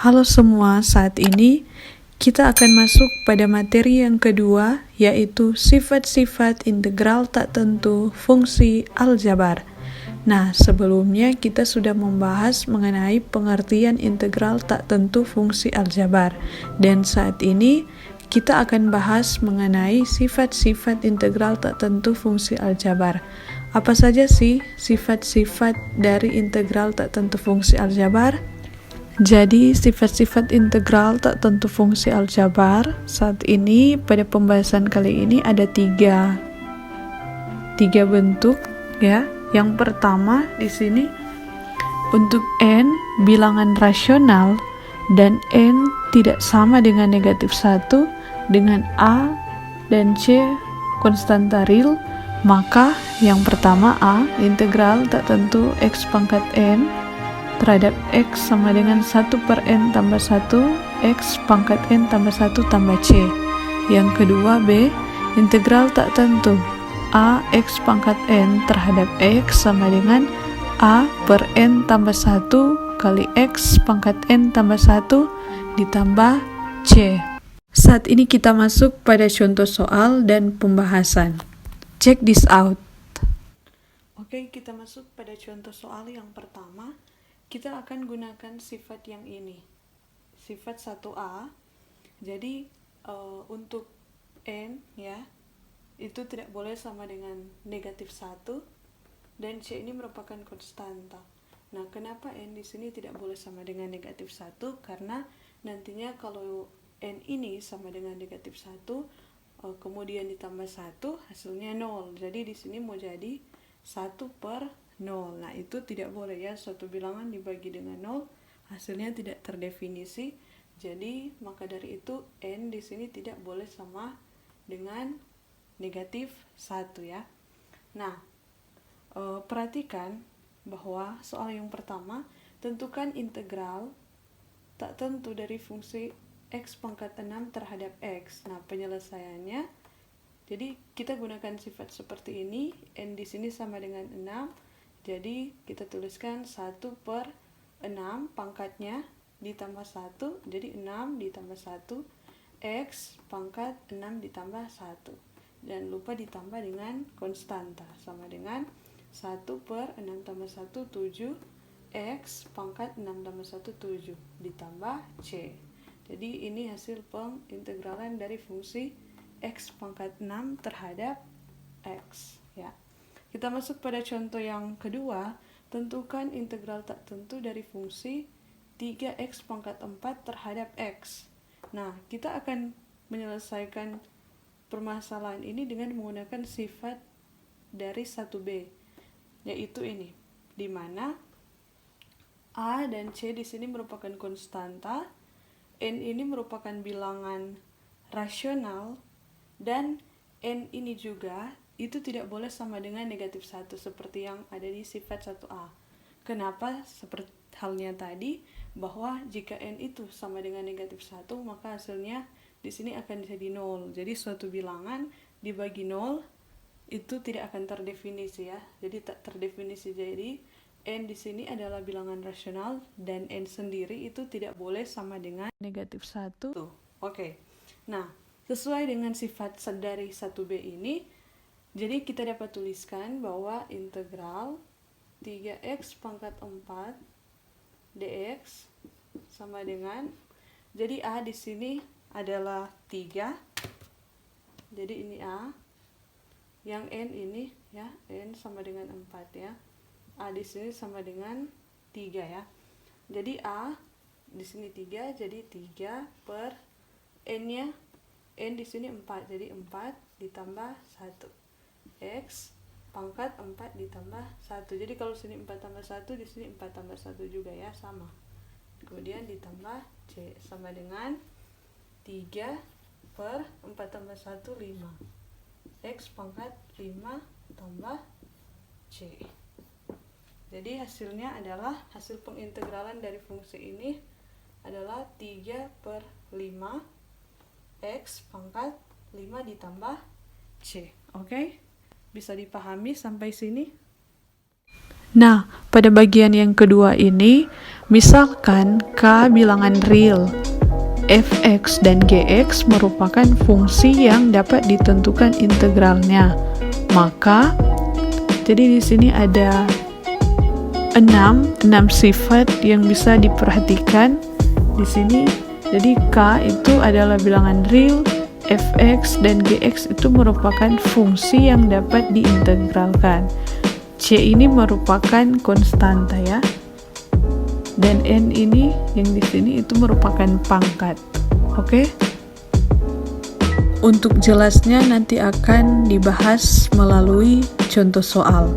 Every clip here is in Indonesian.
Halo semua, saat ini kita akan masuk pada materi yang kedua, yaitu sifat-sifat integral tak tentu fungsi aljabar. Nah, sebelumnya kita sudah membahas mengenai pengertian integral tak tentu fungsi aljabar, dan saat ini kita akan bahas mengenai sifat-sifat integral tak tentu fungsi aljabar. Apa saja sih sifat-sifat dari integral tak tentu fungsi aljabar? Jadi, sifat-sifat integral tak tentu fungsi aljabar saat ini pada pembahasan kali ini ada tiga bentuk ya. Yang pertama di sini untuk n bilangan rasional dan n tidak sama dengan negatif 1 dengan a dan c konstanta real, maka yang pertama a integral tak tentu x pangkat n terhadap x sama dengan 1 per n tambah 1 x pangkat n tambah 1 tambah c. Yang kedua b integral tak tentu a x pangkat n terhadap x sama dengan a per n tambah 1 kali x pangkat n tambah 1 ditambah c. Saat ini kita masuk pada contoh soal dan pembahasan. Check this out. Oke, kita masuk pada contoh soal yang pertama. Kita akan gunakan sifat yang ini, sifat 1a. Jadi untuk n ya, itu tidak boleh sama dengan negatif 1, dan c ini merupakan konstanta. Nah, kenapa n di sini tidak boleh sama dengan negatif 1? Karena nantinya kalau n ini sama dengan negatif 1, kemudian ditambah 1, hasilnya 0. Jadi di sini mau jadi 1 per 0. Nah, itu tidak boleh ya, suatu bilangan dibagi dengan 0 hasilnya tidak terdefinisi. Jadi maka dari itu n di sini tidak boleh sama dengan negatif 1 ya. Nah, perhatikan bahwa soal yang pertama, tentukan integral tak tentu dari fungsi x pangkat 6 terhadap x. Nah, penyelesaiannya, jadi kita gunakan sifat seperti ini, n di sini sama dengan 6. Jadi kita tuliskan 1 per 6 pangkatnya ditambah 1, jadi 6 ditambah 1 x pangkat 6 ditambah 1, dan lupa ditambah dengan konstanta sama dengan 1 per 6 tambah 1 7 x pangkat 6 tambah 1 7 ditambah c. Jadi ini hasil pengintegralan dari fungsi x pangkat 6 terhadap x ya. Kita masuk pada contoh yang kedua, tentukan integral tak tentu dari fungsi 3x pangkat 4 terhadap x. Nah, kita akan menyelesaikan permasalahan ini dengan menggunakan sifat dari 1b, yaitu ini, di mana a dan c di sini merupakan konstanta, n ini merupakan bilangan rasional, dan n ini juga itu tidak boleh sama dengan negatif 1 seperti yang ada di sifat 1a. Kenapa? Seperti halnya tadi, bahwa jika n itu sama dengan negatif 1, maka hasilnya di sini akan jadi 0. Jadi suatu bilangan dibagi 0 itu tidak akan terdefinisi ya. Jadi tak terdefinisi. Jadi n di sini adalah bilangan rasional dan n sendiri itu tidak boleh sama dengan negatif 1. Oke. Nah, sesuai dengan sifat dari 1b ini, jadi kita dapat tuliskan bahwa integral 3x pangkat 4 dx sama dengan, jadi a di sini adalah 3. Jadi ini a. Yang n ini ya, n sama dengan 4 ya. A di sini sama dengan 3 ya. Jadi a di sini 3, jadi 3 per n-nya, n di sini 4, jadi 4 ditambah 1. X pangkat 4 ditambah 1. Jadi kalau sini 4 tambah 1, di sini 4 tambah 1 juga ya, sama. Kemudian ditambah C sama dengan 3 per 4 tambah 1, 5. X pangkat 5 tambah C. Jadi hasilnya adalah, hasil pengintegralan dari fungsi ini adalah 3 per 5 X pangkat 5 ditambah C. Oke? Bisa dipahami sampai sini? Nah, pada bagian yang kedua ini, Misalkan K bilangan real, fx dan gx merupakan fungsi yang dapat ditentukan integralnya. Maka jadi di sini ada 6 sifat yang bisa diperhatikan di sini. Jadi K itu adalah bilangan real, fx dan gx itu merupakan fungsi yang dapat diintegralkan. C ini merupakan konstanta ya. Dan N ini yang di sini itu merupakan pangkat. Oke? Untuk jelasnya nanti akan dibahas melalui contoh soal.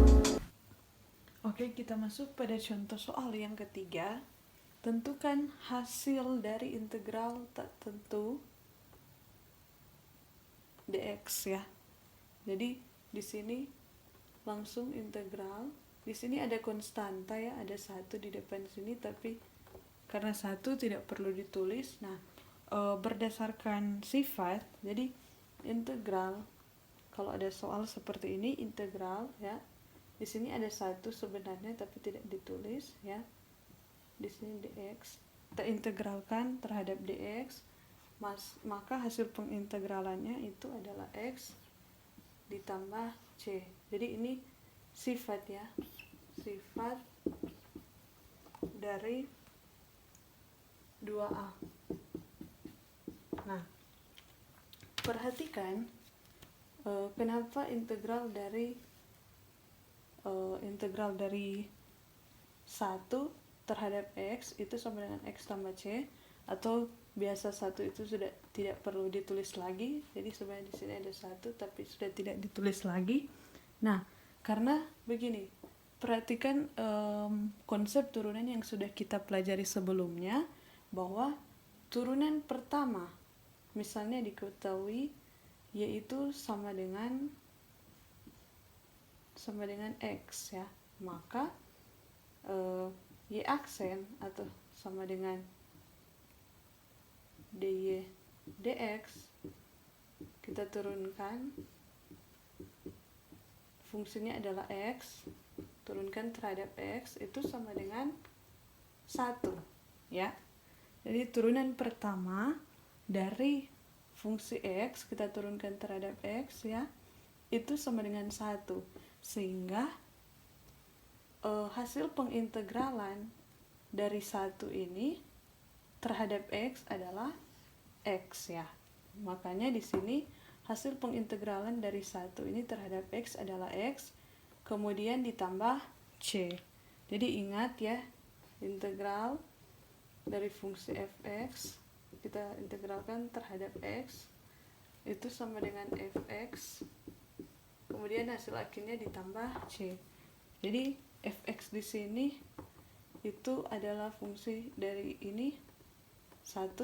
Oke, kita masuk pada contoh soal yang ketiga. Tentukan hasil dari integral tak tentu dx ya. Jadi di sini langsung integral. Di sini ada konstanta ya, ada 1 di depan sini, tapi karena 1 tidak perlu ditulis. Nah, berdasarkan sifat, jadi integral, kalau ada soal seperti ini, integral ya, di sini ada 1 sebenarnya tapi tidak ditulis ya. Di sini dx, kita integralkan terhadap dx, maka hasil pengintegralannya itu adalah x ditambah c. Jadi ini sifat ya, sifat dari 2a. Nah, perhatikan kenapa integral dari 1 terhadap x itu sama dengan x tambah c, atau biasa 1 itu sudah tidak perlu ditulis lagi. Jadi sebenarnya di sini ada 1 tapi sudah tidak ditulis lagi. Nah, karena begini, perhatikan konsep turunan yang sudah kita pelajari sebelumnya, bahwa turunan pertama misalnya diketahui yaitu sama dengan x ya, maka y aksen atau sama dengan dy dx kita turunkan, fungsinya adalah x, turunkan terhadap x itu sama dengan 1 ya. Jadi turunan pertama dari fungsi x kita turunkan terhadap x ya, itu sama dengan 1, sehingga hasil pengintegralan dari 1 ini terhadap x adalah x ya. Makanya di sini hasil pengintegralan dari 1 ini terhadap x adalah x, kemudian ditambah c. Jadi ingat ya, integral dari fungsi fx kita integralkan terhadap x itu sama dengan fx, kemudian hasil akhirnya ditambah c. Jadi fx di sini itu adalah fungsi dari ini 1,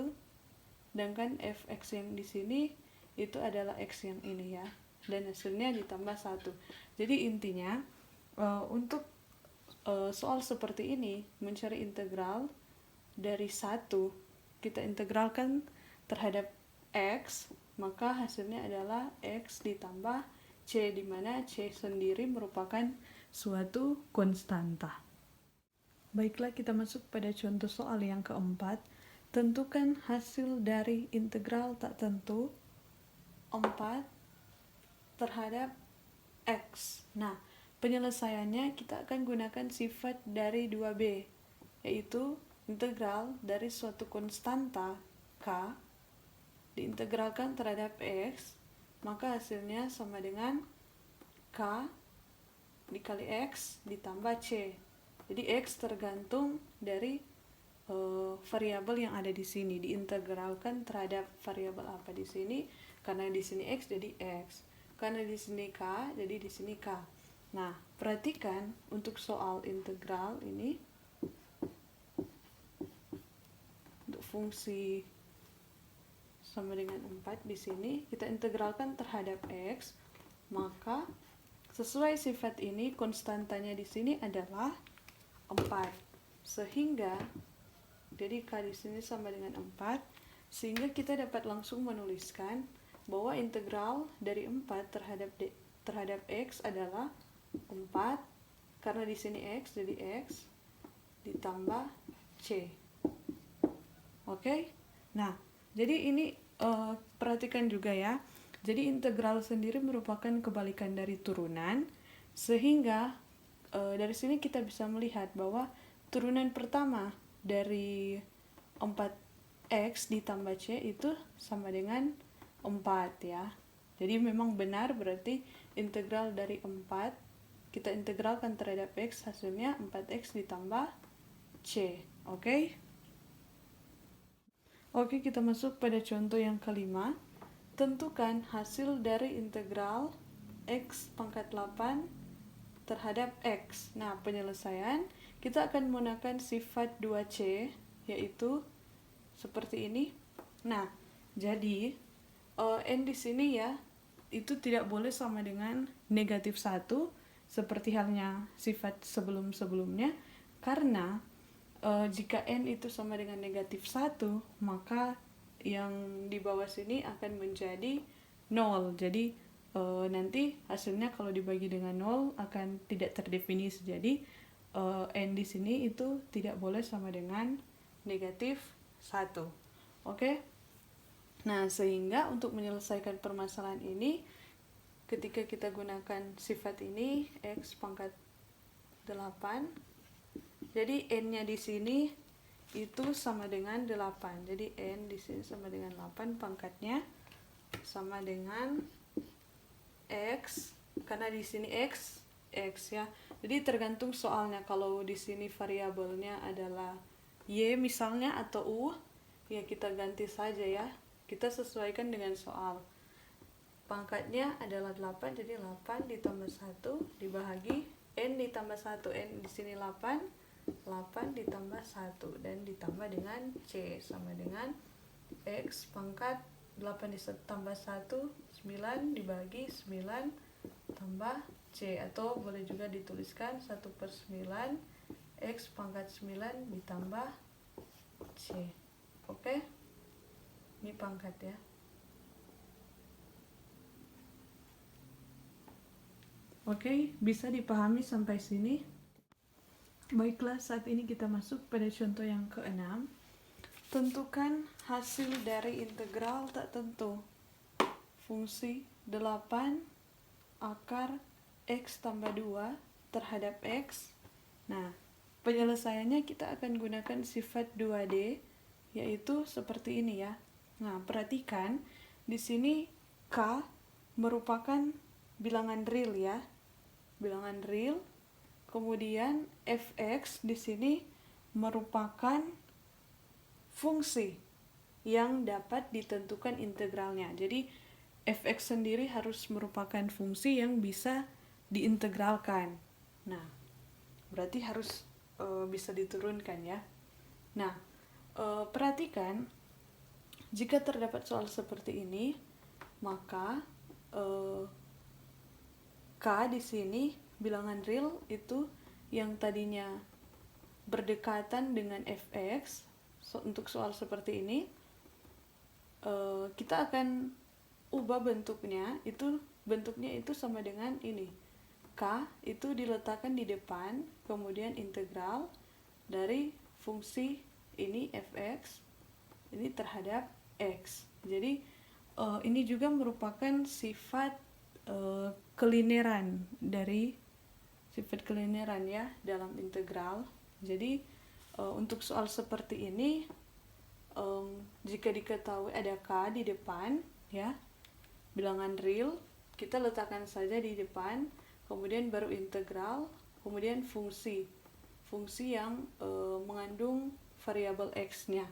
sedangkan fx yang di sini itu adalah x yang ini ya, dan hasilnya ditambah 1. Jadi intinya untuk soal seperti ini, mencari integral dari 1 kita integralkan terhadap x, maka hasilnya adalah x ditambah c, di mana c sendiri merupakan suatu konstanta. Baiklah, kita masuk pada contoh soal yang keempat. Tentukan hasil dari integral tak tentu 4 terhadap x. Nah, penyelesaiannya kita akan gunakan sifat dari 2b, yaitu integral dari suatu konstanta k diintegralkan terhadap x, maka hasilnya sama dengan k dikali x ditambah c. Jadi x tergantung dari variabel yang ada di sini, diintegralkan terhadap variabel apa di sini. Karena di sini x jadi x, karena di sini k jadi di sini k. Nah, perhatikan untuk soal integral ini, untuk fungsi sama dengan 4 di sini kita integralkan terhadap x, maka sesuai sifat ini konstantanya di sini adalah 4, sehingga jadi k di sini sama dengan 4, sehingga kita dapat langsung menuliskan bahwa integral dari 4 terhadap x adalah 4, karena di sini x jadi x ditambah C. Oke? Nah, jadi ini perhatikan juga ya. Jadi integral sendiri merupakan kebalikan dari turunan, sehingga dari sini kita bisa melihat bahwa turunan pertama dari 4x ditambah C itu sama dengan 4 ya. Jadi memang benar, berarti integral dari 4 kita integralkan terhadap X, hasilnya 4x ditambah C. Oke? Oke, kita masuk pada contoh yang kelima. Tentukan hasil dari integral X pangkat 8 terhadap X. Nah, penyelesaian kita akan menggunakan sifat 2C, yaitu seperti ini. Nah, jadi N di sini ya, itu tidak boleh sama dengan negatif 1, seperti halnya sifat sebelum-sebelumnya, karena jika N itu sama dengan negatif 1, maka yang di bawah sini akan menjadi 0. Jadi nanti hasilnya kalau dibagi dengan 0 akan tidak terdefinisi. Jadi N di sini itu tidak boleh sama dengan negatif 1. Oke? Nah, sehingga untuk menyelesaikan permasalahan ini, ketika kita gunakan sifat ini, X pangkat 8, jadi N-nya di sini itu sama dengan 8. Jadi N di sini sama dengan 8, pangkatnya sama dengan X, karena di sini X ya. Jadi tergantung soalnya, kalau di sini variabelnya adalah Y misalnya atau U, ya kita ganti saja ya. Kita sesuaikan dengan soal. Pangkatnya adalah 8, jadi 8 ditambah 1 dibagi N ditambah 1. N di sini 8 ditambah 1 dan ditambah dengan C sama dengan X pangkat 8 ditambah 1, 9 dibagi 9 tambah C, atau boleh juga dituliskan 1/9 X pangkat 9 ditambah C. Oke? Ini pangkat ya. Oke, bisa dipahami sampai sini? Baiklah, saat ini kita masuk pada contoh yang ke-6. Tentukan hasil dari integral tak tentu fungsi 8 akar X tambah 2 terhadap X. Nah, penyelesaiannya kita akan gunakan sifat 2D, yaitu seperti ini ya. Nah, perhatikan di sini K merupakan bilangan real ya. Bilangan real. Kemudian fx di sini merupakan fungsi yang dapat ditentukan integralnya. Jadi fx sendiri harus merupakan fungsi yang bisa diintegralkan. Nah, berarti harus bisa diturunkan ya. Nah, perhatikan jika terdapat soal seperti ini, maka K di sini bilangan real itu yang tadinya berdekatan dengan fx. Untuk soal seperti ini kita akan ubah bentuknya itu sama dengan ini. K itu diletakkan di depan, kemudian integral dari fungsi ini fx ini terhadap x. Jadi ini juga merupakan sifat kelineran dari sifat kelineran ya dalam integral. Jadi untuk soal seperti ini, jika diketahui ada K di depan ya, bilangan real, kita letakkan saja di depan, kemudian baru integral, kemudian fungsi yang mengandung variabel X-nya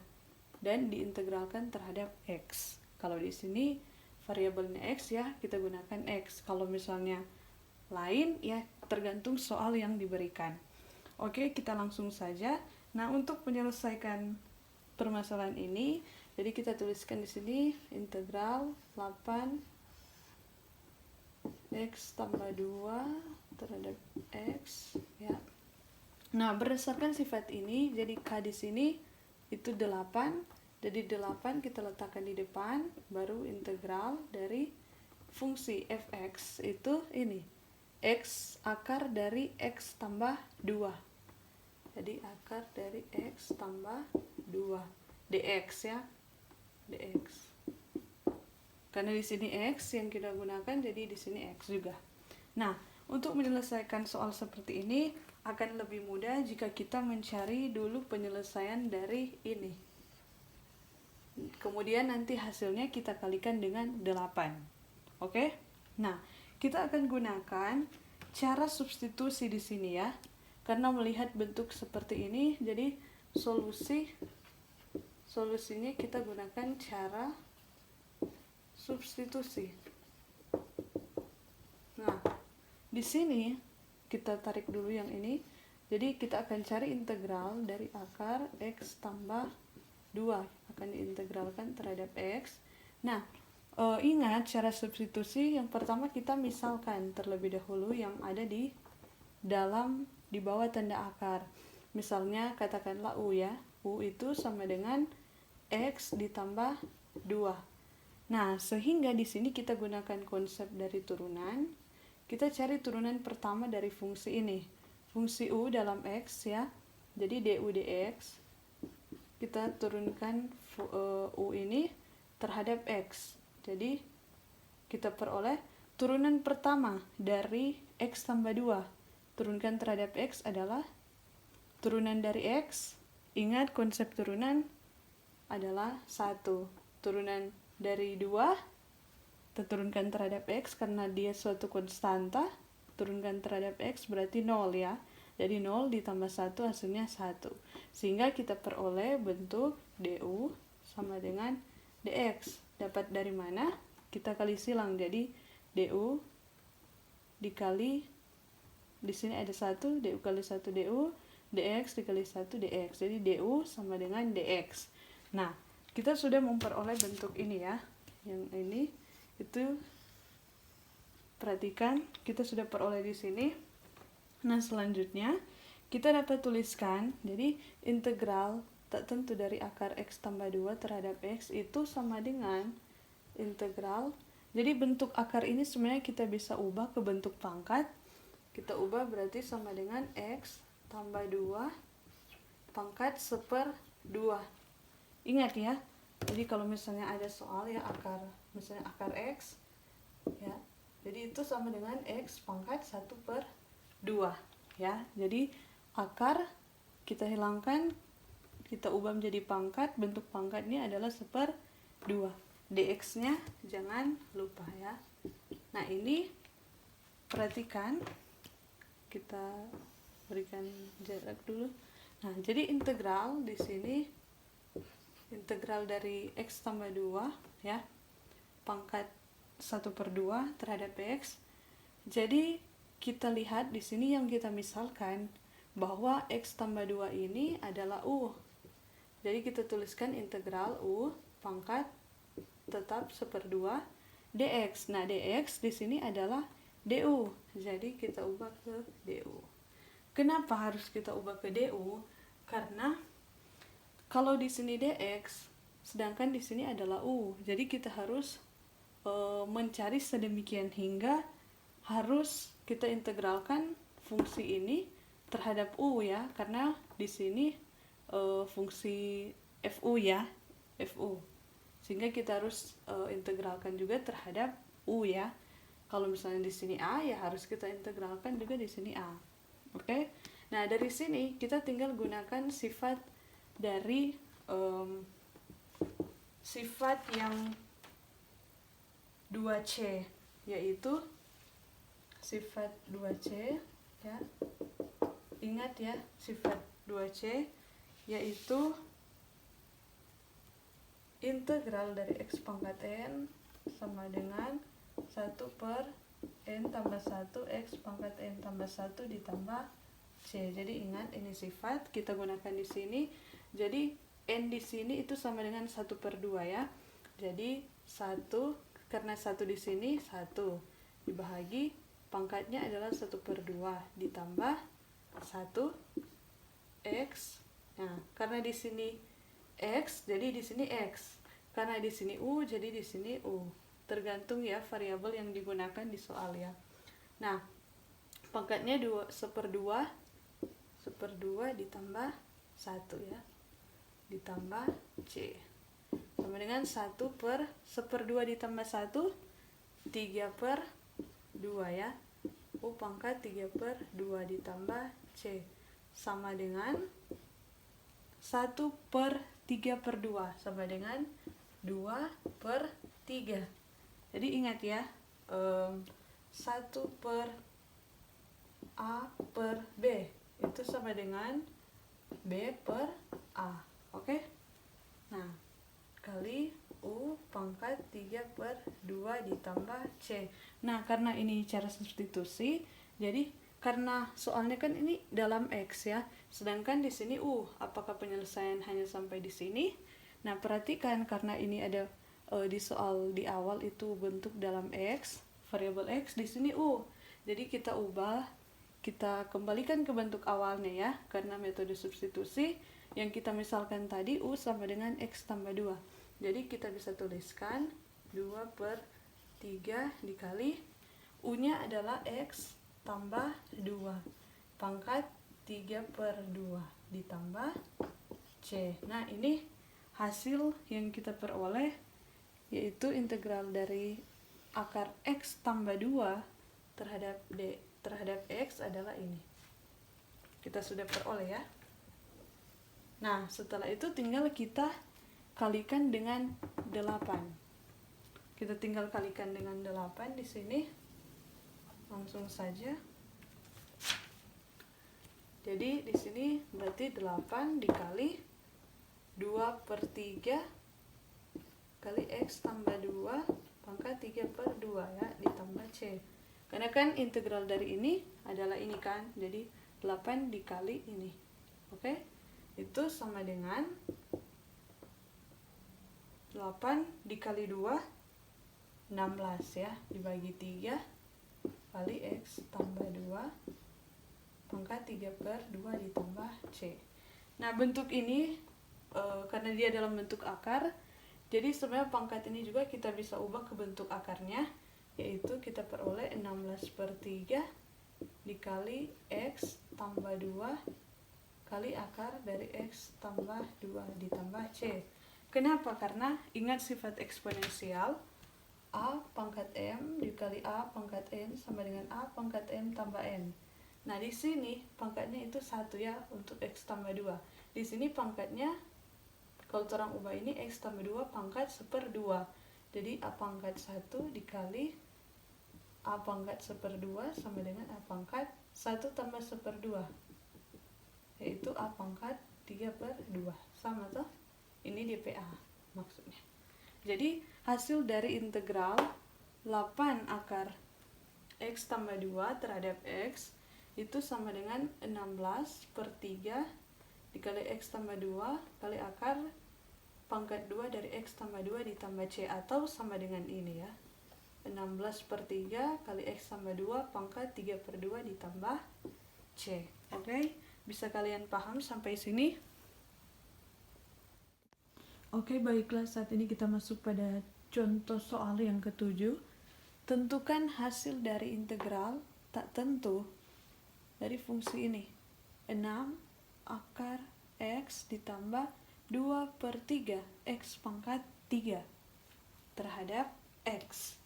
dan diintegralkan terhadap X. Kalau di sini variabelnya X ya, kita gunakan X. Kalau misalnya lain ya, tergantung soal yang diberikan. Oke, kita langsung saja. Nah, untuk menyelesaikan permasalahan ini, jadi kita tuliskan di sini integral 8 X tambah 2 terhadap X ya. Nah, berdasarkan sifat ini, jadi K di sini itu 8. Jadi 8 kita letakkan di depan, baru integral dari fungsi fx itu ini. X akar dari X tambah 2. Jadi akar dari X tambah 2 dx ya, dx. Karena di sini X yang kita gunakan, jadi di sini X juga. Nah, untuk menyelesaikan soal seperti ini akan lebih mudah jika kita mencari dulu penyelesaian dari ini. Kemudian nanti hasilnya kita kalikan dengan 8. Oke? Nah, kita akan gunakan cara substitusi di sini ya. Karena melihat bentuk seperti ini, jadi solusinya kita gunakan cara substitusi. Nah, di sini kita tarik dulu yang ini. Jadi kita akan cari integral dari akar X tambah 2 akan diintegralkan terhadap X. Nah, ingat cara substitusi yang pertama kita misalkan terlebih dahulu yang ada di bawah tanda akar. Misalnya katakanlah U ya. U itu sama dengan X ditambah 2. Nah, sehingga di sini kita gunakan konsep dari turunan. Kita cari turunan pertama dari fungsi ini. Fungsi U dalam X ya. Jadi du dx. Kita turunkan U ini terhadap X. Jadi kita peroleh turunan pertama dari X tambah 2. Turunkan terhadap X adalah turunan dari X. Ingat konsep turunan adalah 1. Turunan dari 2 kita turunkan terhadap X karena dia suatu konstanta. Turunkan terhadap X berarti 0 ya. Jadi 0 ditambah 1 hasilnya 1. Sehingga kita peroleh bentuk du sama dengan dx. Dapat dari mana? Kita kali silang. Jadi du dikali, di sini ada 1, du kali 1 du, dx dikali 1 dx. Jadi du sama dengan dx. Nah, kita sudah memperoleh bentuk ini ya. Yang ini itu perhatikan kita sudah peroleh di sini. Nah, selanjutnya kita dapat tuliskan jadi integral tak tentu dari akar X tambah 2 terhadap X itu sama dengan integral. Jadi bentuk akar ini sebenarnya kita bisa ubah ke bentuk pangkat. Kita ubah berarti sama dengan X tambah 2 pangkat 1/2. Ingat ya, jadi kalau misalnya ada soal ya misalnya akar X ya, jadi itu sama dengan X pangkat 1/2 ya. Jadi akar kita hilangkan, kita ubah menjadi pangkat, bentuk pangkatnya adalah 1/2. dx nya jangan lupa ya. Nah, ini perhatikan, kita berikan jarak dulu. Nah, jadi integral di sini integral dari X tambah 2 ya, pangkat 1/2 terhadap X. Jadi kita lihat di sini yang kita misalkan bahwa X tambah 2 ini adalah U. Jadi kita tuliskan integral U pangkat tetap 1/2 dx. Nah, dx di sini adalah du. Jadi kita ubah ke du. Kenapa harus kita ubah ke du? Karena kalau di sini dx, sedangkan di sini adalah u. Jadi kita harus mencari sedemikian hingga harus kita integralkan fungsi ini terhadap u ya, karena di sini fungsi fu ya, fu. Sehingga kita harus integralkan juga terhadap u ya. Kalau misalnya di sini a ya harus kita integralkan juga di sini a. Oke. Nah, dari sini kita tinggal gunakan sifat dari sifat yang 2C, yaitu sifat 2C ya. Ingat ya, sifat 2C yaitu integral dari X pangkat N sama dengan 1/N tambah 1 X pangkat N tambah 1 ditambah C. Jadi ingat ini sifat kita gunakan di sini. Jadi N di sini itu sama dengan 1/2 ya. Jadi 1 karena 1 di sini 1 dibahagi pangkatnya adalah 1/2 ditambah 1 X. Nah, karena di sini X jadi di sini X. Karena di sini U jadi di sini U. Tergantung ya variabel yang digunakan di soal ya. Nah, pangkatnya 1/2 1/2 ditambah 1 ya, ditambah C. Sama dengan 1/1/2 ditambah 1, 3/2 ya. U pangkat 3/2 ditambah C. Sama dengan 1/3/2 sama dengan 2/3. Jadi ingat ya, 1/A/B itu sama dengan B/A. Oke? Nah, kali U pangkat 3/2 ditambah C. Nah, karena ini cara substitusi, jadi karena soalnya kan ini dalam X ya, sedangkan di sini U. Apakah penyelesaian hanya sampai di sini? Nah, perhatikan karena ini ada di soal di awal itu bentuk dalam X, variabel X, di sini U. Jadi kita ubah, kita kembalikan ke bentuk awalnya ya, karena metode substitusi yang kita misalkan tadi U sama dengan X tambah 2. Jadi kita bisa tuliskan 2/3 dikali U-nya adalah X tambah 2 pangkat 3/2 ditambah C. Nah, ini hasil yang kita peroleh, yaitu integral dari akar X tambah 2 terhadap X adalah ini. Kita sudah peroleh ya. Nah, setelah itu tinggal kita kalikan dengan 8. Kita tinggal kalikan dengan 8 di sini. Langsung saja. Jadi di sini berarti 8 dikali 2/3 kali X tambah 2 pangkat 3/2 ya, ditambah C. Karena kan integral dari ini adalah ini kan, jadi 8 dikali ini. Oke? Itu sama dengan 8 dikali 2, 16 ya, dibagi 3 kali X tambah 2 pangkat 3/2 ditambah C. Nah, bentuk ini karena dia dalam bentuk akar, jadi sebenarnya pangkat ini juga kita bisa ubah ke bentuk akarnya, yaitu kita peroleh 16/3 dikali X tambah 2 kali akar dari X tambah 2 ditambah C. Kenapa? Karena ingat sifat eksponensial, A pangkat M dikali A pangkat N sama dengan A pangkat M tambah N. Nah, di sini pangkatnya itu 1 ya untuk X tambah 2. Di sini pangkatnya, kalau orang ubah ini X tambah 2 pangkat 1/2. Jadi A pangkat 1 dikali A pangkat 1/2 sama dengan A pangkat 1 tambah 1/2. Yaitu A pangkat 3/2. Sama toh? Ini DPA maksudnya. Jadi hasil dari integral 8 akar X tambah 2 terhadap X itu sama dengan 16/3 dikali X tambah 2 kali akar pangkat 2 dari X tambah 2 ditambah C, atau sama dengan ini ya, 16/3 kali X tambah 2 pangkat 3/2 ditambah C. Oke, bisa kalian paham sampai sini? Oke, baiklah, saat ini kita masuk pada contoh soal yang ke-7. Tentukan hasil dari integral tak tentu dari fungsi ini. 6 akar X ditambah 2/3 X pangkat 3 terhadap X.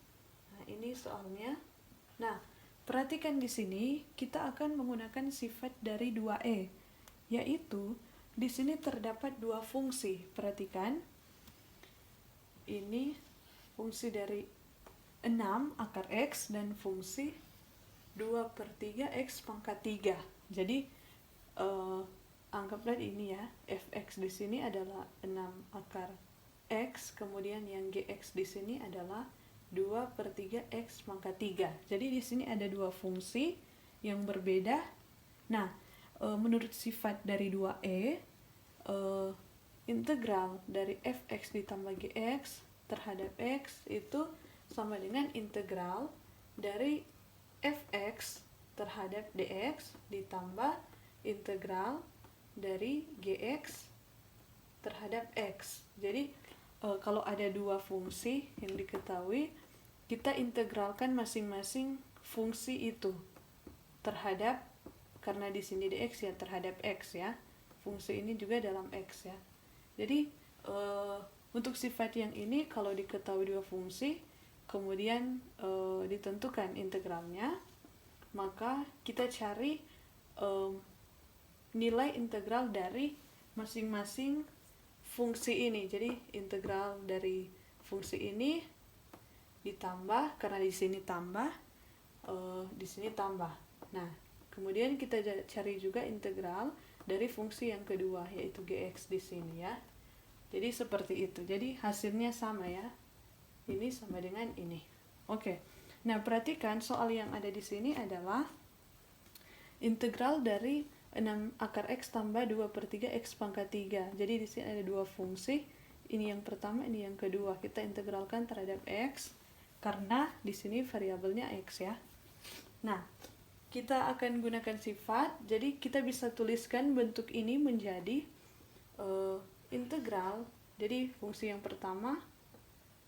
Nah, ini soalnya. Nah, perhatikan di sini kita akan menggunakan sifat dari 2E, yaitu di sini terdapat dua fungsi. Perhatikan. Ini fungsi dari 6 akar X dan fungsi 2/3 X pangkat 3. Jadi anggaplah ini ya, fx di sini adalah 6 akar X, kemudian yang gx di sini adalah 2/3 X pangkat 3. Jadi di sini ada dua fungsi yang berbeda. Nah, menurut sifat dari 2E, integral dari fx ditambah gx terhadap x itu sama dengan integral dari fx terhadap dx ditambah integral dari gx terhadap x. Jadi kalau ada dua fungsi yang diketahui, kita integralkan masing-masing fungsi itu terhadap karena di sini dx ya terhadap x ya. Fungsi ini juga dalam x ya. Jadi untuk sifat yang ini kalau diketahui dua fungsi, kemudian ditentukan integralnya, maka kita cari nilai integral dari masing-masing fungsi ini. Jadi integral dari fungsi ini ditambah, karena di sini tambah, di sini tambah. Nah, kemudian kita cari juga integral dari fungsi yang kedua, yaitu gx di sini ya. Jadi seperti itu. Jadi hasilnya sama ya. Ini sama dengan ini. Oke. Nah, perhatikan soal yang ada di sini adalah integral dari 6 akar x tambah 2/3 x pangkat 3. Jadi di sini ada dua fungsi. Ini yang pertama, ini yang kedua. Kita integralkan terhadap x karena di sini variabelnya x ya. Nah, kita akan gunakan sifat. Jadi kita bisa tuliskan bentuk ini menjadi integral. Jadi fungsi yang pertama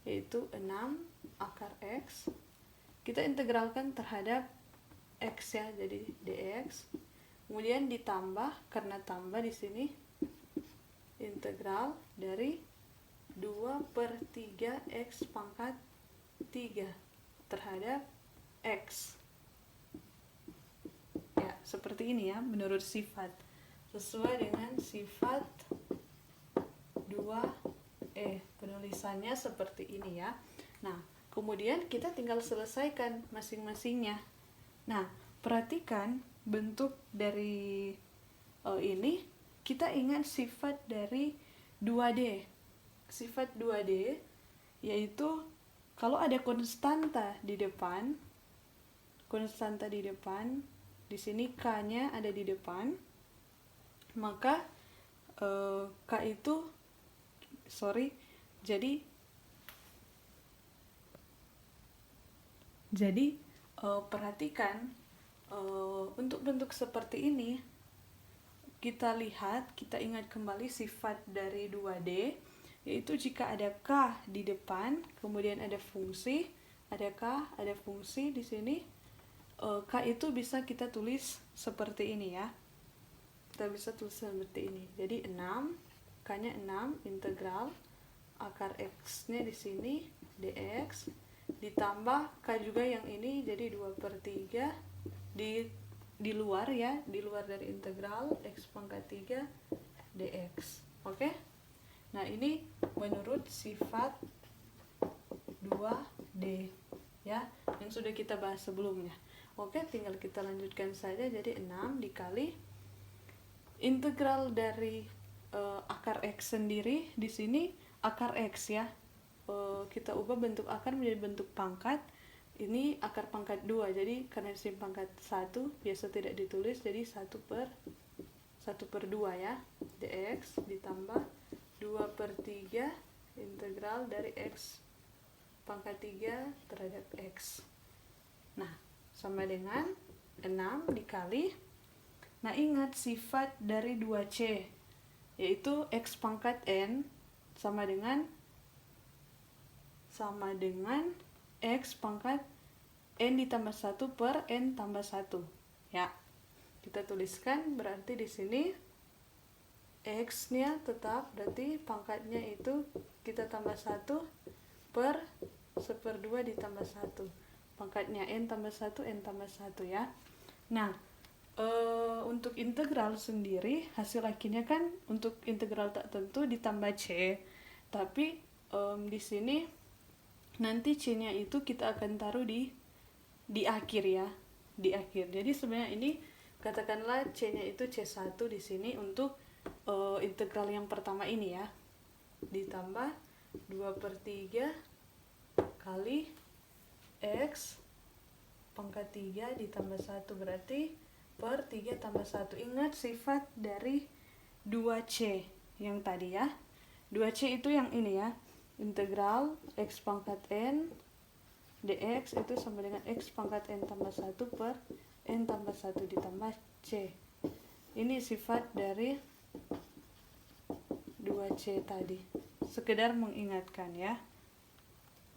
yaitu 6 akar x. Kita integralkan terhadap x ya, jadi dx. Kemudian ditambah, karena tambah di sini integral dari 2/3 x pangkat 3 terhadap x. Ya, seperti ini ya menurut sifat. Sesuai dengan sifat 2E. Penulisannya seperti ini ya. Nah, kemudian kita tinggal selesaikan masing-masingnya. Nah, perhatikan bentuk dari ini, kita ingat sifat dari 2D. Sifat 2D yaitu kalau ada konstanta di depan, di sini K-nya ada di depan, maka K itu jadi perhatikan untuk bentuk seperti ini, kita ingat kembali sifat dari 2D, yaitu jika ada K di depan, kemudian ada fungsi, ada K, ada fungsi di sini, K itu bisa kita tulis seperti ini ya. Kita bisa tulis seperti ini. Jadi 6, K-nya 6, integral akar X-nya di sini, dx, ditambah K juga yang ini, jadi 2/3 di luar ya, di luar dari integral X pangkat 3 dx. Oke? Nah, ini menurut sifat 2D ya, yang sudah kita bahas sebelumnya. Oke, tinggal kita lanjutkan saja. Jadi 6 dikali integral dari akar X sendiri, di sini akar X ya. Kita ubah bentuk akar menjadi bentuk pangkat. Ini akar pangkat 2, jadi karena di sini pangkat 1 biasa tidak ditulis, jadi 1/2 ya, dx ditambah 2/3 integral dari x pangkat 3 terhadap x. Nah, sama dengan 6 dikali, nah ingat sifat dari 2c, yaitu x pangkat n sama dengan x pangkat n ditambah 1 per n tambah 1 ya. Kita tuliskan, berarti di sini x nya tetap, berarti pangkatnya itu kita tambah 1 per 1/2 ditambah 1, pangkatnya n tambah 1 n tambah 1 ya. Nah, untuk integral sendiri hasil akhirnya kan untuk integral tak tentu ditambah c, tapi di sini nanti c-nya itu kita akan taruh di akhir ya, di akhir. Jadi sebenarnya ini katakanlah c-nya itu c1 di sini untuk integral yang pertama ini ya, ditambah 2/3 kali x pangkat 3 ditambah 1, berarti per 3 tambah 1. Ingat sifat dari 2c yang tadi ya. 2c itu yang ini ya, integral x pangkat n dx itu sama dengan x pangkat n tambah 1 per n tambah 1 ditambah c. Ini sifat dari 2c tadi, sekedar mengingatkan ya.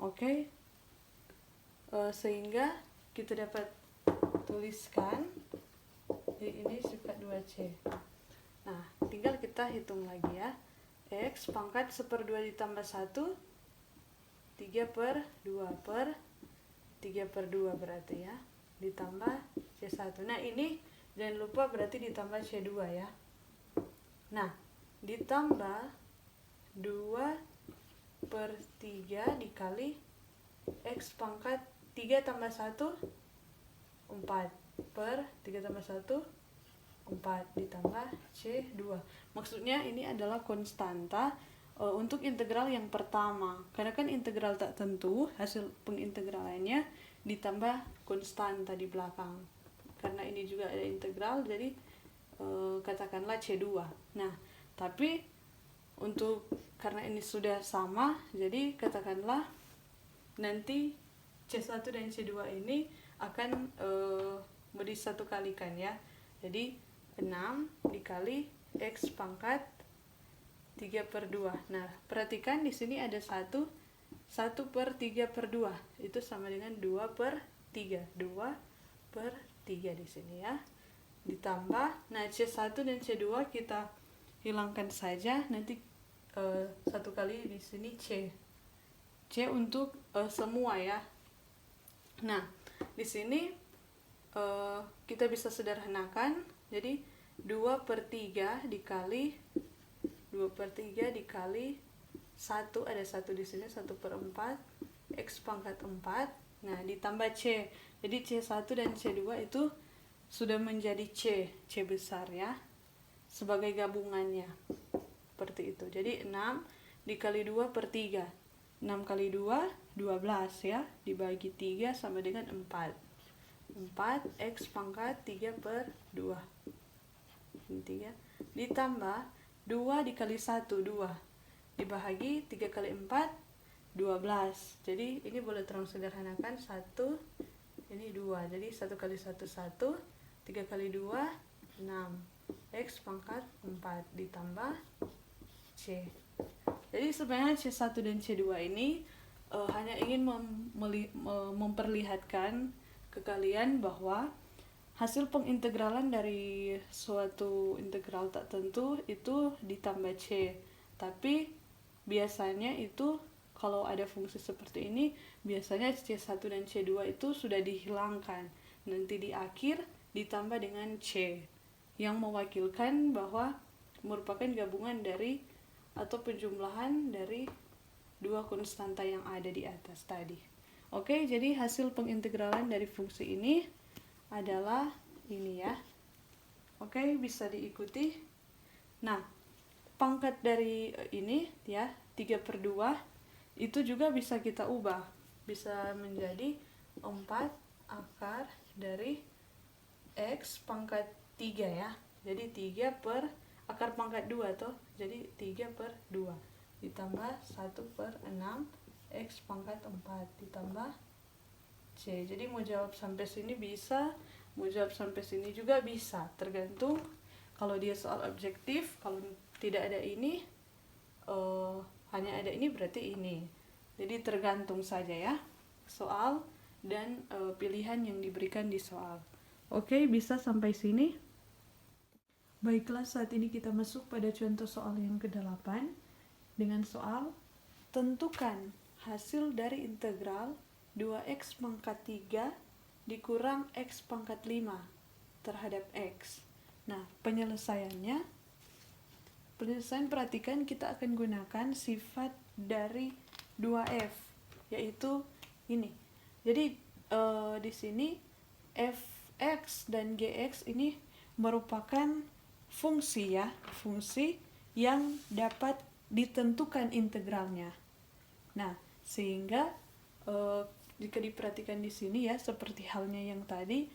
Oke. Sehingga kita dapat tuliskan Jadi ini sifat 2C. Nah, tinggal kita hitung lagi ya. X pangkat 1/2 ditambah 1, 3/2 berarti ya. Ditambah C1. Nah, ini jangan lupa berarti ditambah C2 ya. Nah, ditambah 2/3 dikali X pangkat 3 tambah 1, 4 per 3 tambah 1, 4 ditambah C2. Maksudnya ini adalah konstanta untuk integral yang pertama. Karena kan integral tak tentu, hasil pengintegralannya ditambah konstanta di belakang. Karena ini juga ada integral, jadi katakanlah C2. Nah, tapi karena ini sudah sama, jadi katakanlah nanti C1 dan C2 ini akan mau disatu kalikan ya. Jadi 6 dikali X pangkat 3/2. Nah, perhatikan di sini ada 1 1/3/2. Itu sama dengan 2/3. 2/3 di sini ya. Ditambah, nah C1 dan C2 kita hilangkan saja. Nanti satu kali di sini C untuk semua ya. Nah, di sini kita bisa sederhanakan. Jadi 2/3 dikali 1, ada 1 di sini, 1/4 X pangkat 4. Nah, ditambah C. Jadi C1 dan C2 itu sudah menjadi C besar ya, sebagai gabungannya. Seperti itu. Jadi 6 dikali 2/3. 6 kali 2, 12 ya. Dibagi 3 sama dengan 4. 4 X pangkat 3/2. Ini 3. Ditambah 2 dikali 1, 2. Dibagi 3 kali 4, 12. Jadi ini boleh terang sederhanakan. 1, ini 2. Jadi 1 kali 1, 1. 3 kali 2, 6. X pangkat 4 ditambah C. Jadi sebenarnya C1 dan C2 ini hanya ingin memperlihatkan ke kalian bahwa hasil pengintegralan dari suatu integral tak tentu itu ditambah C. Tapi biasanya itu kalau ada fungsi seperti ini, biasanya C1 dan C2 itu sudah dihilangkan. Nanti di akhir ditambah dengan C, yang mewakilkan bahwa merupakan gabungan dari atau penjumlahan dari dua konstanta yang ada di atas tadi. Oke, jadi hasil pengintegralan dari fungsi ini adalah ini ya. Oke, bisa diikuti. Nah, pangkat dari ini ya, 3/2 itu juga bisa kita ubah. Bisa menjadi 4 akar dari X pangkat 3 ya. Jadi 3 per akar pangkat 2 tuh. Jadi 3/2 ditambah 1/6 X pangkat 4 ditambah C. Jadi mau jawab sampai sini bisa, mau jawab sampai sini juga bisa, tergantung. Kalau dia soal objektif, kalau tidak ada ini, hanya ada ini berarti ini. Jadi tergantung saja ya soal dan pilihan yang diberikan di soal. Oke, bisa sampai sini. Baiklah, saat ini kita masuk pada contoh soal yang ke-8 dengan soal tentukan hasil dari integral 2x pangkat 3 dikurang x pangkat 5 terhadap x. Nah, penyelesaian perhatikan kita akan gunakan sifat dari 2f, yaitu ini. Jadi di sini fx dan gx ini merupakan fungsi ya, fungsi yang dapat ditentukan integralnya. Nah, sehingga jika diperhatikan di sini ya, seperti halnya yang tadi,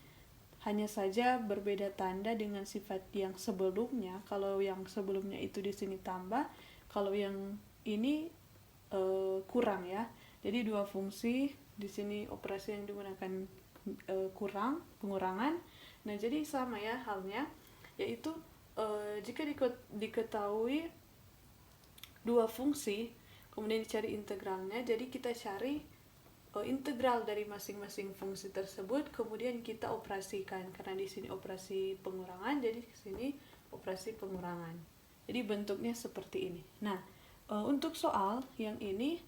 hanya saja berbeda tanda dengan sifat yang sebelumnya. Kalau yang sebelumnya itu di sini tambah, kalau yang ini kurang ya. Jadi dua fungsi di sini operasi yang digunakan pengurangan. Nah, jadi sama ya halnya, yaitu jika diketahui dua fungsi kemudian dicari integralnya, jadi kita cari integral dari masing-masing fungsi tersebut, kemudian kita operasikan. Karena di sini operasi pengurangan, jadi di sini operasi pengurangan. Jadi bentuknya seperti ini. Nah, untuk soal yang ini,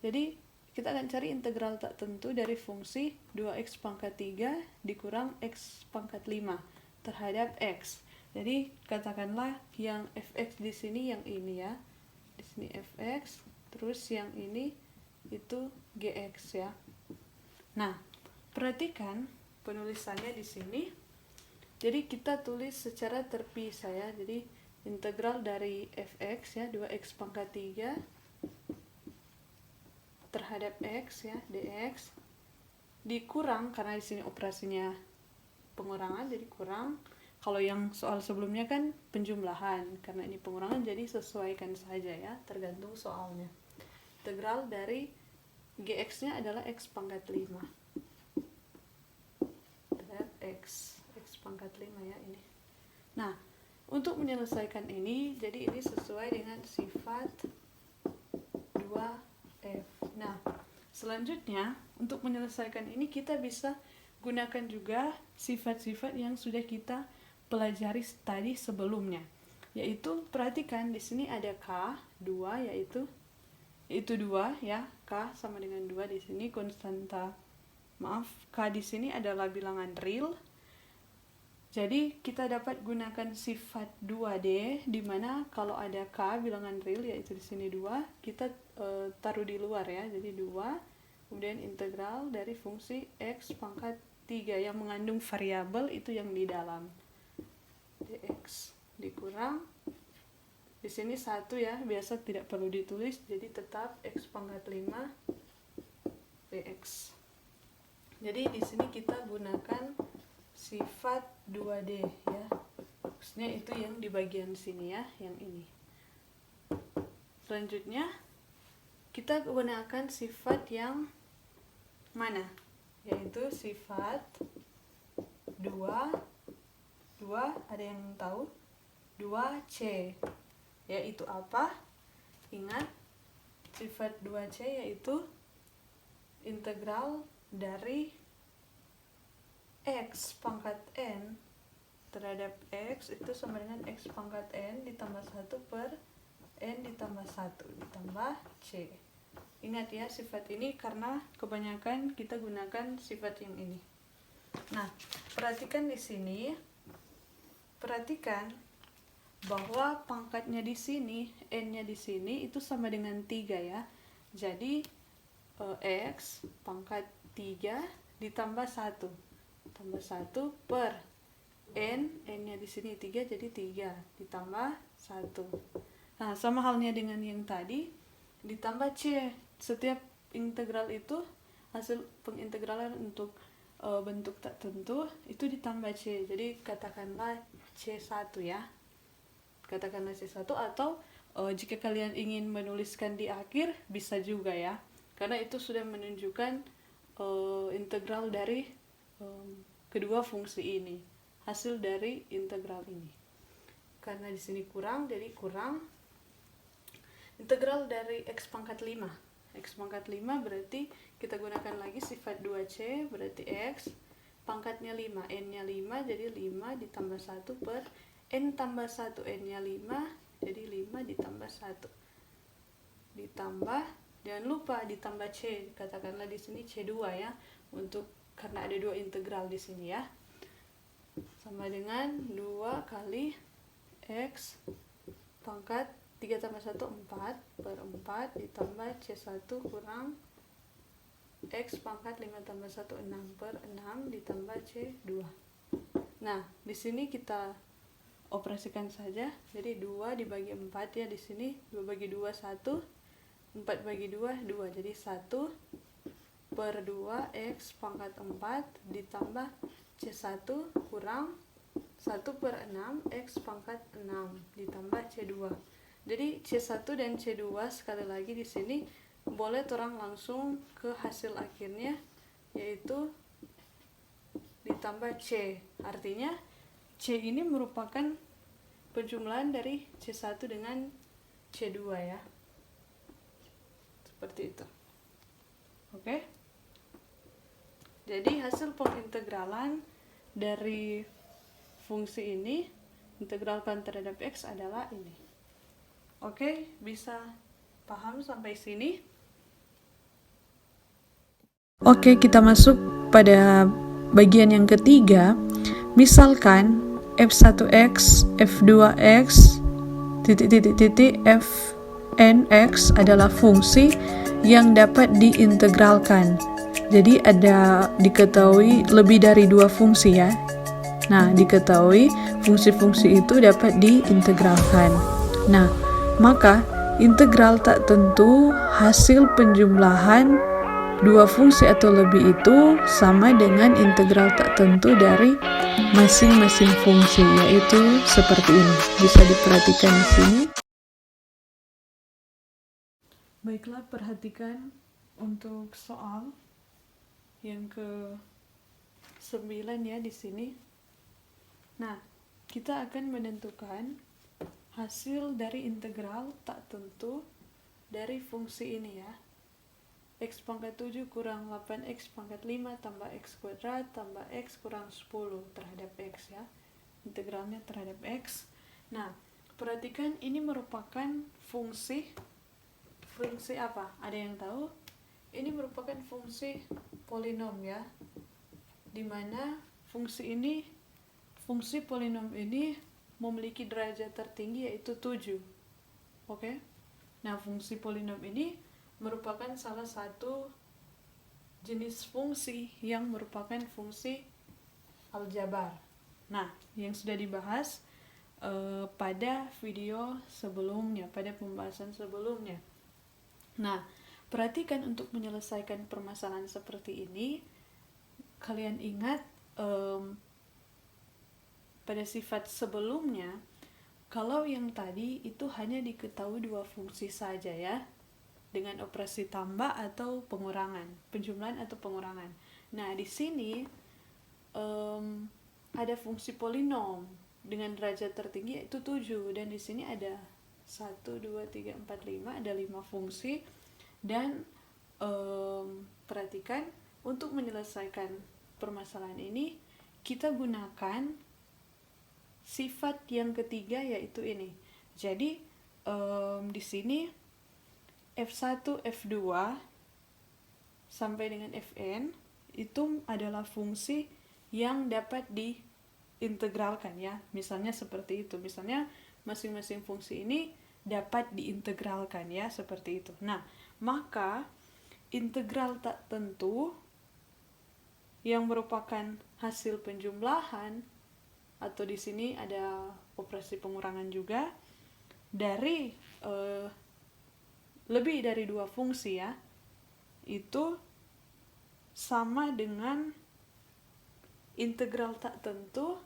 jadi kita akan cari integral tak tentu dari fungsi 2x pangkat 3 dikurang x pangkat 5 terhadap x. Jadi katakanlah yang fx di sini yang ini ya. Di sini fx, terus yang ini itu gx ya. Nah, perhatikan penulisannya di sini. Jadi kita tulis secara terpisah ya. Jadi integral dari fx ya, 2x pangkat 3 terhadap x ya, dx dikurang, karena di sini operasinya pengurangan jadi kurang. Kalau yang soal sebelumnya kan penjumlahan, karena ini pengurangan jadi sesuaikan saja ya, tergantung soalnya. Integral dari gx-nya adalah x pangkat 5 terhadap x pangkat 5 ya ini. Nah, untuk menyelesaikan ini, jadi ini sesuai dengan sifat 2f. Nah, selanjutnya untuk menyelesaikan ini kita bisa gunakan juga sifat-sifat yang sudah kita pelajari tadi sebelumnya. Yaitu perhatikan di sini ada k 2 yaitu 2 ya, k sama dengan 2 di sini konstanta. Maaf, k di sini adalah bilangan real. Jadi kita dapat gunakan sifat 2D di mana kalau ada k bilangan real yaitu di sini 2, kita taruh di luar ya. Jadi 2 kemudian integral dari fungsi x pangkat 3 yang mengandung variabel itu yang di dalam. Dx dikurang di sini 1 ya, biasa tidak perlu ditulis, jadi tetap x pangkat 5 dx. Jadi di sini kita gunakan sifat 2D ya. Maksudnya itu yang di bagian sini ya, yang ini. Selanjutnya kita gunakan sifat yang mana? Yaitu sifat 2 ada yang tahu? 2C. Yaitu apa? Ingat, sifat 2C yaitu integral dari x pangkat n terhadap x itu sama dengan x pangkat n ditambah 1 per n ditambah 1 ditambah c. Ingat ya sifat ini karena kebanyakan kita gunakan sifat yang ini. Nah, perhatikan di sini. Perhatikan bahwa pangkatnya di sini, n-nya di sini itu sama dengan 3 ya. Jadi x pangkat 3 ditambah 1 tambah 1 per n-nya di sini 3 jadi 3 ditambah 1. Nah, sama halnya dengan yang tadi ditambah c. Setiap integral itu hasil pengintegralan untuk bentuk tak tentu itu ditambah c. Jadi katakanlah c1 ya. Katakanlah C1 atau jika kalian ingin menuliskan di akhir bisa juga ya, karena itu sudah menunjukkan integral dari kedua fungsi ini, hasil dari integral ini. Karena di sini kurang, jadi kurang integral dari x pangkat 5. X pangkat 5 berarti kita gunakan lagi sifat 2C, berarti x pangkatnya 5, n-nya 5 jadi 5 ditambah 1 per n tambah 1, n-nya 5 jadi 5 ditambah 1 ditambah, jangan lupa ditambah c, katakanlah di sini c2 ya, untuk karena ada dua integral di sini ya, sama dengan 2 kali x pangkat 3 tambah 1 4 per 4 ditambah c1 kurang x pangkat 5 tambah 1 6 per 6 ditambah c2. Nah, di sini kita operasikan saja. Jadi 2 dibagi 4 ya, di sini 2 bagi 2 1, 4 bagi 2 2. Jadi 1 per 2 x pangkat 4 ditambah c1 kurang 1 per 6 x pangkat 6 ditambah c2. Jadi c1 dan c2 sekali lagi di sini boleh orang langsung ke hasil akhirnya yaitu ditambah c. Artinya C ini merupakan penjumlahan dari C1 dengan C2 ya. Seperti itu. Oke? Jadi hasil pengintegralan dari fungsi ini, integralkan terhadap X adalah ini. Oke, bisa paham sampai sini? Oke, kita masuk pada bagian yang ketiga. Misalkan f1x, f2x, fnx adalah fungsi yang dapat diintegralkan. Jadi ada diketahui lebih dari dua fungsi ya. Nah, diketahui fungsi-fungsi itu dapat diintegralkan. Nah, maka integral tak tentu hasil penjumlahan dua fungsi atau lebih itu sama dengan integral tak tentu dari masing-masing fungsi, yaitu seperti ini. Bisa diperhatikan di sini. Baiklah, perhatikan untuk soal yang ke-9 ya di sini. Nah, kita akan menentukan hasil dari integral tak tentu dari fungsi ini ya. X pangkat 7 kurang 8x pangkat 5 tambah x kuadrat tambah x kurang 10 terhadap x ya. Integralnya terhadap x. Nah, perhatikan ini merupakan fungsi apa? Ada yang tahu? Ini merupakan fungsi polinom ya. Dimana fungsi polinom ini memiliki derajat tertinggi yaitu 7. Oke? Nah, fungsi polinom ini merupakan salah satu jenis fungsi yang merupakan fungsi aljabar. Nah, yang sudah dibahas pada video sebelumnya, pada pembahasan sebelumnya. Nah, perhatikan untuk menyelesaikan permasalahan seperti ini, kalian ingat pada sifat sebelumnya, kalau yang tadi itu hanya diketahui dua fungsi saja ya, dengan operasi tambah atau pengurangan, penjumlahan atau pengurangan. Nah, di sini ada fungsi polinom dengan derajat tertinggi yaitu 7, dan di sini ada 1, 2, 3, 4, 5, ada 5 fungsi. Dan perhatikan untuk menyelesaikan permasalahan ini kita gunakan sifat yang ketiga yaitu ini. Jadi di sini F1, F2 sampai dengan Fn itu adalah fungsi yang dapat diintegralkan ya. Misalnya seperti itu. Misalnya masing-masing fungsi ini dapat diintegralkan ya, seperti itu. Nah, maka integral tak tentu yang merupakan hasil penjumlahan, atau di sini ada operasi pengurangan juga, dari lebih dari dua fungsi ya, itu sama dengan integral tak tentu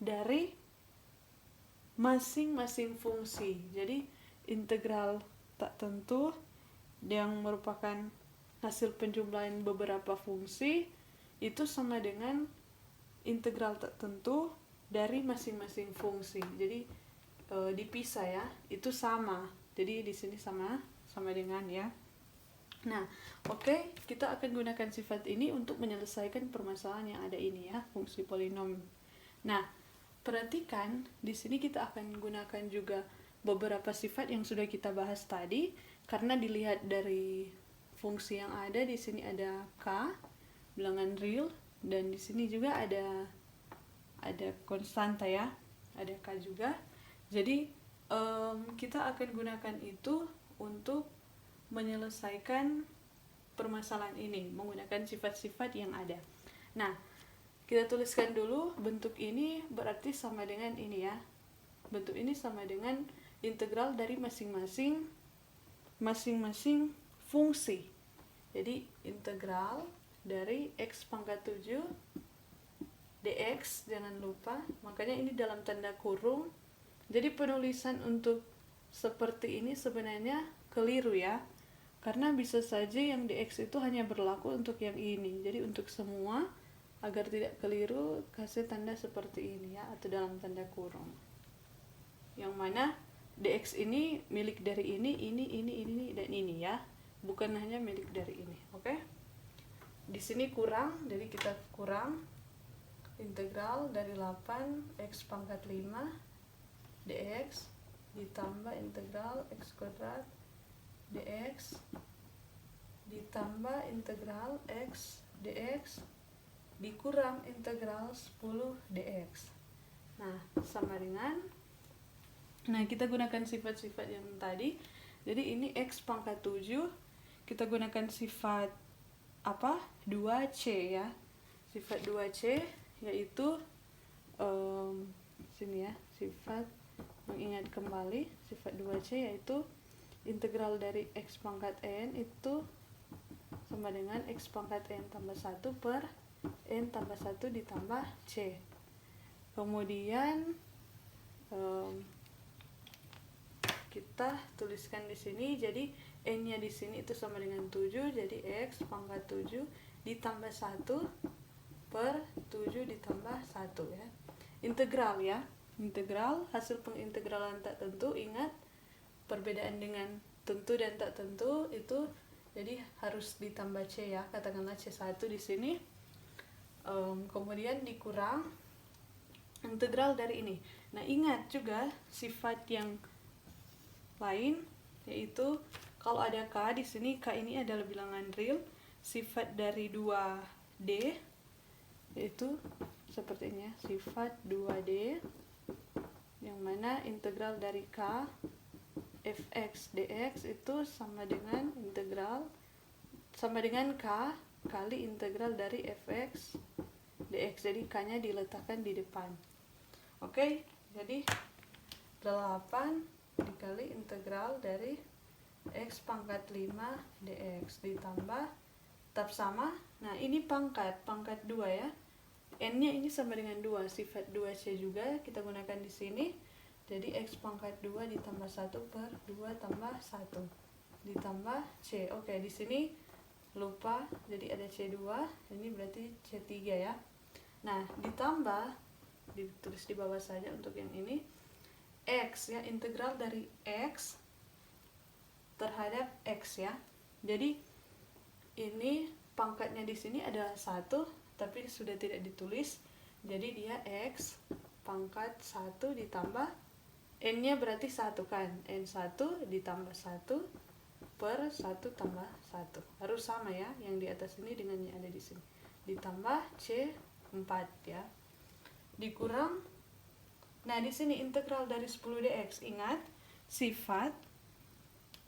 dari masing-masing fungsi. Jadi integral tak tentu yang merupakan hasil penjumlahan beberapa fungsi itu sama dengan integral tak tentu dari masing-masing fungsi. Jadi dipisah ya, itu sama. Jadi di sini sama dengan ya. Nah, oke, kita akan gunakan sifat ini untuk menyelesaikan permasalahan yang ada ini ya, fungsi polinom. Nah, perhatikan di sini kita akan gunakan juga beberapa sifat yang sudah kita bahas tadi, karena dilihat dari fungsi yang ada di sini ada k, bilangan real, dan di sini juga ada konstanta ya, ada k juga. Jadi kita akan gunakan itu untuk menyelesaikan permasalahan ini menggunakan sifat-sifat yang ada. Nah, kita tuliskan dulu bentuk ini berarti sama dengan ini ya. Bentuk ini sama dengan integral dari masing-masing fungsi. Jadi integral dari x pangkat 7 dx, jangan lupa, makanya ini dalam tanda kurung. Jadi penulisan untuk seperti ini sebenarnya keliru ya, karena bisa saja yang dx itu hanya berlaku untuk yang ini. Jadi untuk semua, agar tidak keliru, kasih tanda seperti ini ya, atau dalam tanda kurung, yang mana dx ini milik dari ini, dan ini ya, bukan hanya milik dari ini. Oke? di sini kurang, jadi kita kurang integral dari 8 x pangkat 5 dx ditambah integral x kuadrat dx ditambah integral x dx dikurang integral 10 dx. Nah, sama dengan, nah kita gunakan sifat-sifat yang tadi. Jadi ini x pangkat 7, kita gunakan sifat apa? 2c ya. Sifat 2c yaitu sini ya, sifat mengingat kembali sifat 2c yaitu integral dari x pangkat n itu sama dengan x pangkat n tambah 1 per n tambah 1 ditambah c. Kemudian kita tuliskan di sini, jadi n-nya di sini itu sama dengan 7, jadi x pangkat 7 ditambah 1 per 7 ditambah 1 ya. Integral ya. Integral hasil pengintegralan tak tentu, ingat perbedaan dengan tentu dan tak tentu itu jadi harus ditambah c ya, katakanlah c1 di sini. Kemudian dikurang integral dari ini. Nah, ingat juga sifat yang lain yaitu kalau ada k di sini, k ini adalah bilangan real. Sifat dari 2D yaitu seperti ini ya, sifat 2D yang mana integral dari k fx dx itu sama dengan integral sama dengan k kali integral dari fx dx, jadi k-nya diletakkan di depan. Oke, jadi 8 dikali integral dari x pangkat 5 dx ditambah tetap sama. Nah, ini pangkat 2 ya. N-nya ini sama dengan 2, sifat 2c juga kita gunakan di sini. Jadi x pangkat 2 ditambah 1 per 2 tambah 1 ditambah c. Oke, di sini lupa, jadi ada c2, ini berarti c3 ya. Nah, ditambah, ditulis di bawah saja untuk yang ini, x ya, integral dari x terhadap x ya. Jadi ini pangkatnya di sini adalah 1, tapi sudah tidak ditulis. Jadi dia x pangkat 1 ditambah n-nya berarti 1 kan. N1 ditambah 1 per 1 tambah 1. Harus sama ya, yang di atas ini dengan yang ada di sini. Ditambah C4 ya. Dikurang. Nah, di sini integral dari 10 dx. Ingat, sifat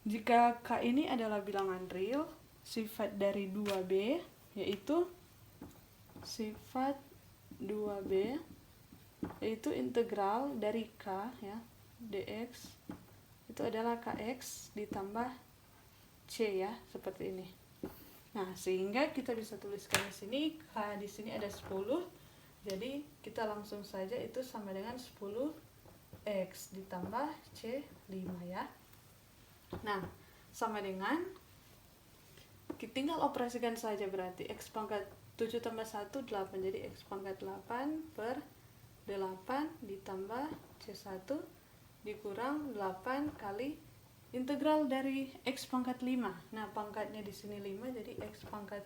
jika k ini adalah bilangan real, sifat dari 2b yaitu sifat 2b yaitu integral dari k ya dx itu adalah kx ditambah c ya, seperti ini. Nah, sehingga kita bisa tuliskan di sini k di sini ada 10. Jadi kita langsung saja itu sama dengan 10x ditambah c5 ya. Nah, sama dengan tinggal operasikan saja, berarti x pangkat 7 tambah 1 8, jadi x pangkat 8 per 8 ditambah c1 dikurang 8 kali integral dari x pangkat 5. Nah, pangkatnya di sini 5, jadi x pangkat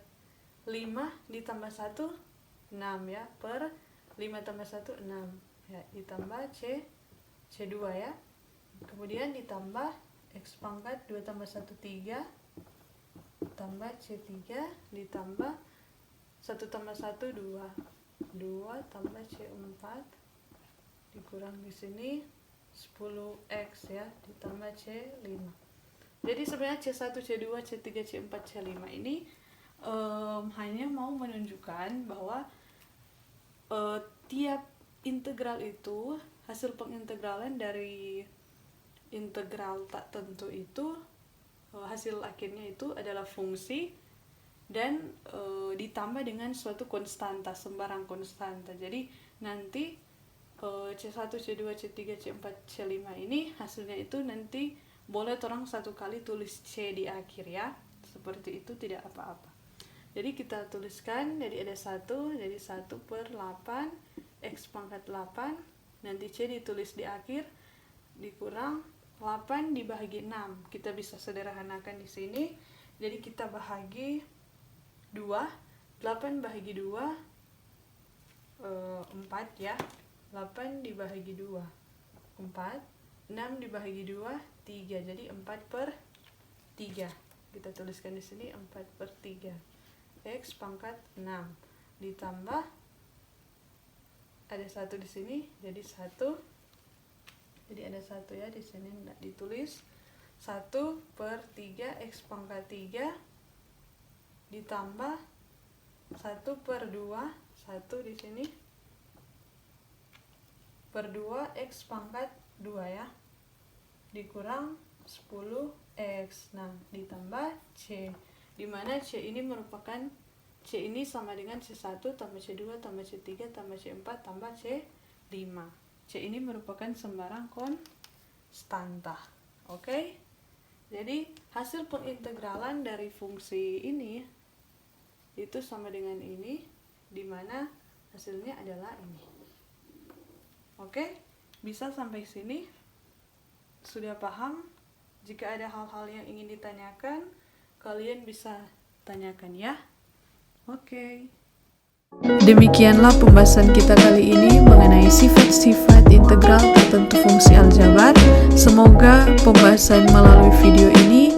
5 ditambah 1 6 ya, per 5 tambah 1 6 ya, ditambah c2 ya. Kemudian ditambah x pangkat 2 tambah 1 3 tambah c3 ditambah 1 tambah 1 2 2 tambah c4 dikurang di sini 10x ya ditambah c5. Jadi sebenarnya c1 c2 c3 c4 c5 ini hanya mau menunjukkan bahwa tiap integral itu hasil pengintegralan dari integral tak tentu itu hasil akhirnya itu adalah fungsi dan ditambah dengan suatu konstanta, sembarang konstanta. Jadi nanti C1, C2, C3, C4, C5 ini hasilnya itu nanti boleh orang satu kali tulis C di akhir ya, seperti itu, tidak apa-apa. Jadi kita tuliskan, jadi ada 1, jadi 1 per 8 x pangkat 8, nanti C ditulis di akhir dikurang 8 dibagi 6. Kita bisa sederhanakan di sini. Jadi kita bahagi 2, 8 bahagi 2 4 ya. 8 dibahagi 2 4, 6 dibahagi 2 3, jadi 4/3. Kita tuliskan di sini 4/3. X pangkat 6 ditambah ada 1 di sini, jadi 1. Jadi ada 1 ya, di sini enggak ditulis. 1/3 X pangkat 3 ditambah 1/2, 1 di sini per 2 X pangkat 2 ya, dikurang 10X. Nah, ditambah C, dimana C ini merupakan, C ini sama dengan C1 tambah C2 tambah C3 tambah C4 tambah C5. C ini merupakan sembarang konstanta. Oke? Jadi hasil pengintegralan dari fungsi ini itu sama dengan ini, dimana hasilnya adalah ini. Oke? Bisa sampai sini? Sudah paham? Jika ada hal-hal yang ingin ditanyakan, kalian bisa tanyakan ya. Oke. Demikianlah pembahasan kita kali ini mengenai sifat-sifat integral tertentu fungsi aljabar. Semoga pembahasan melalui video ini